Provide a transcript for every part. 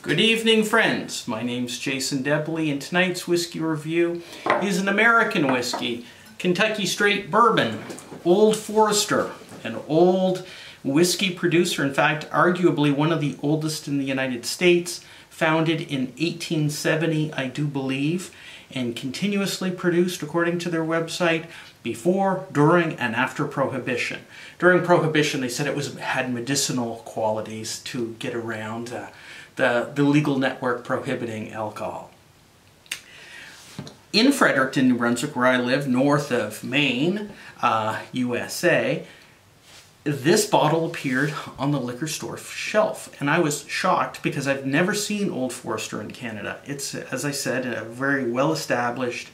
Good evening, friends. My name's Jason Debly, and tonight's whiskey review is an American whiskey, Kentucky Straight Bourbon, Old Forester, an old whiskey producer, in fact, arguably one of the oldest in the United States, founded in 1870, I do believe, and continuously produced, according to their website, before, during, and after Prohibition. During Prohibition, they said it had medicinal qualities to get around the legal network prohibiting alcohol. In Fredericton, New Brunswick, where I live, north of Maine, USA, this bottle appeared on the liquor store shelf, and I was shocked because I've never seen Old Forester in Canada. It's, as I said, a very well-established,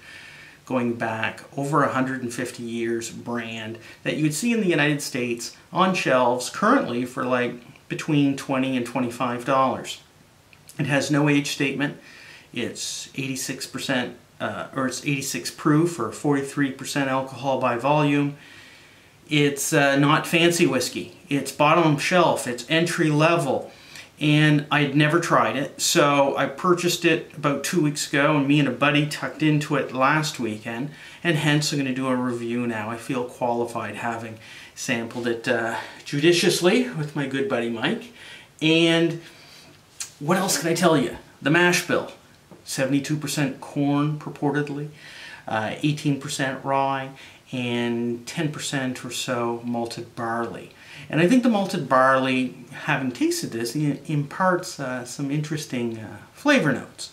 going back over 150 years, brand that you'd see in the United States on shelves currently for like between $20 and $25. It has no age statement. It's 86%, or it's 86 proof, or 43% alcohol by volume. It's not fancy whiskey. It's bottom shelf. It's entry level. And I'd never tried it, so I purchased it about 2 weeks ago, and me and a buddy tucked into it last weekend, and hence I'm going to do a review now. I feel qualified having sampled it judiciously with my good buddy Mike. And what else can I tell you? The mash bill, 72% corn purportedly, 18% rye, and 10% or so malted barley. And I think the malted barley, having tasted this, imparts some interesting flavor notes.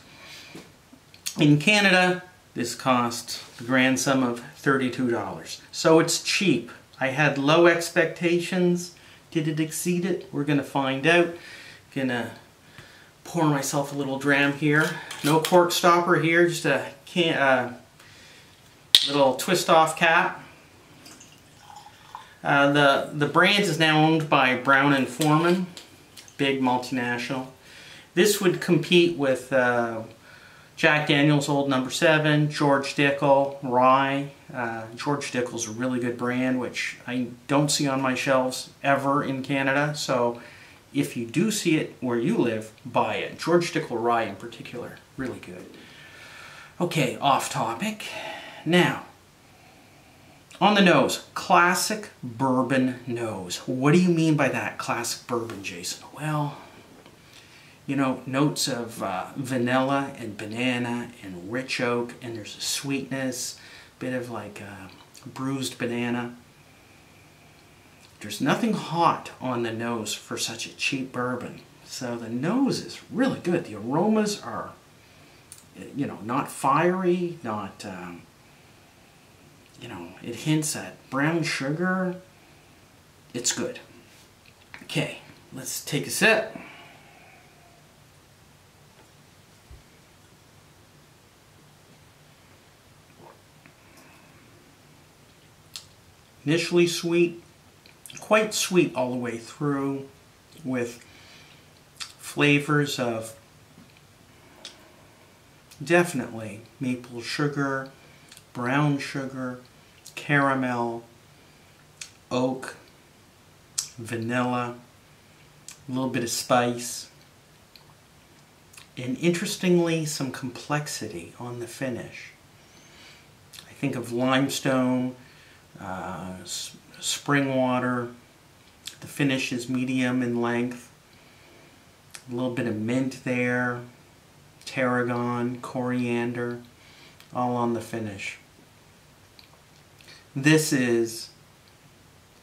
In Canada, this cost the grand sum of $32. So it's cheap. I had low expectations. Did it exceed it? We're going to find out. Gonna pour myself a little dram here. No cork stopper here, just a little twist-off cap. The brand is now owned by Brown & Forman, big multinational. This would compete with Jack Daniel's Old No. 7, George Dickel, Rye. George Dickel's a really good brand, which I don't see on my shelves ever in Canada. So if you do see it where you live, buy it. George Dickel Rye in particular, really good. Okay, off topic. Now, on the nose, classic bourbon nose. What do you mean by that, classic bourbon, Jason? Well, you know, notes of vanilla and banana and rich oak, and there's a sweetness, bit of like bruised banana. There's nothing hot on the nose for such a cheap bourbon. So the nose is really good. The aromas are, you know, not fiery, not... you know, it hints at brown sugar. It's good. Okay, let's take a sip. Initially sweet, quite sweet all the way through, with flavors of definitely maple sugar, brown sugar, caramel, oak, vanilla, a little bit of spice, and interestingly some complexity on the finish. I think of limestone, spring water. The finish is medium in length, a little bit of mint there, tarragon, coriander, all on the finish. This is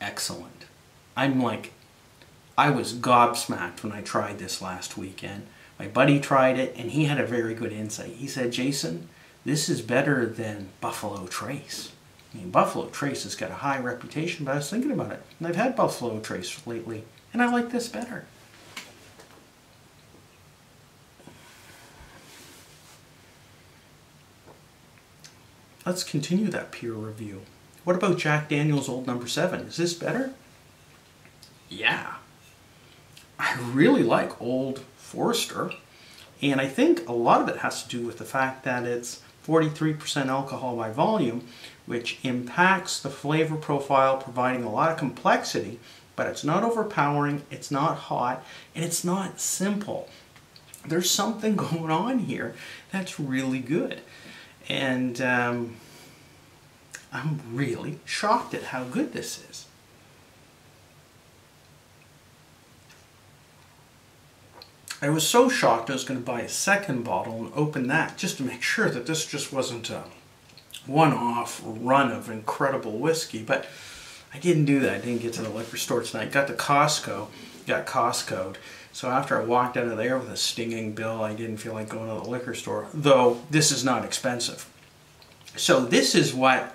excellent. I was gobsmacked when I tried this last weekend. My buddy tried it, and he had a very good insight. He said, Jason, this is better than Buffalo Trace. I mean, Buffalo Trace has got a high reputation, but I was thinking about it, and I've had Buffalo Trace lately, and I like this better. Let's continue that peer review. What about Jack Daniel's Old No. 7? Is this better? Yeah. I really like Old Forester, and I think a lot of it has to do with the fact that it's 43% alcohol by volume, which impacts the flavor profile, providing a lot of complexity, but it's not overpowering, it's not hot, and it's not simple. there's something going on here that's really good. And I'm really shocked at how good this is. I was so shocked I was going to buy a second bottle and open that just to make sure that this just wasn't a one-off run of incredible whiskey, but I didn't do that. I didn't get to the liquor store tonight. Got to Costco, got Costco'd. So after I walked out of there with a stinging bill, I didn't feel like going to the liquor store, though this is not expensive. So this is what,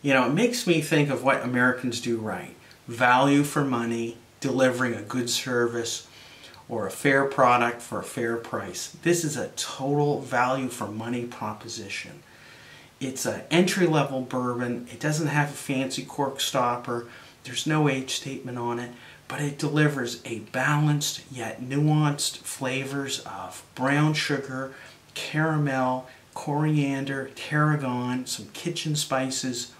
you know, it makes me think of what Americans do right. Value for money, delivering a good service, or a fair product for a fair price. This is a total value for money proposition. It's an entry-level bourbon. It doesn't have a fancy cork stopper. There's no age statement on it, but it delivers a balanced yet nuanced flavors of brown sugar, caramel, coriander, tarragon, some kitchen spices,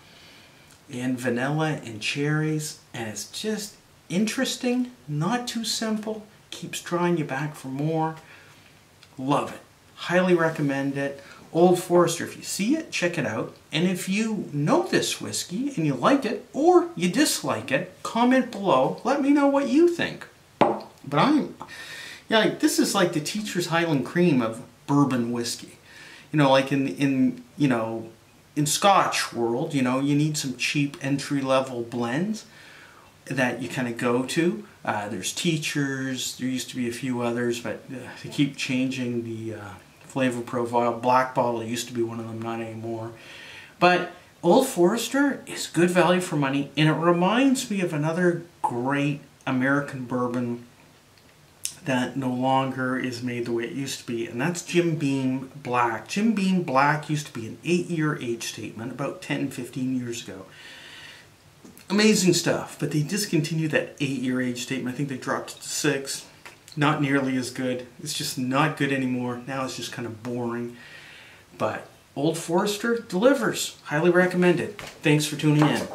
and vanilla and cherries. And it's just interesting, not too simple, keeps drawing you back for more. Love it. Highly recommend it. Old Forester, if you see it, check it out. And if you know this whiskey and you like it or you dislike it, comment below. Let me know what you think. But this is like the Teacher's Highland Cream of bourbon whiskey. You know, like in Scotch world, you know, you need some cheap entry-level blends that you kind of go to. There's Teachers, there used to be a few others, but they keep changing the flavor profile. Black Bottle used to be one of them, not anymore. But Old Forester is good value for money, and it reminds me of another great American bourbon that no longer is made the way it used to be, and that's Jim Beam Black. Jim Beam Black used to be an 8-year age statement about 10-15 years ago. Amazing stuff, but they discontinued that 8-year age statement. I think they dropped it to 6. Not nearly as good. It's just not good anymore. Now it's just kind of boring. But Old Forester delivers. Highly recommended. Thanks for tuning in.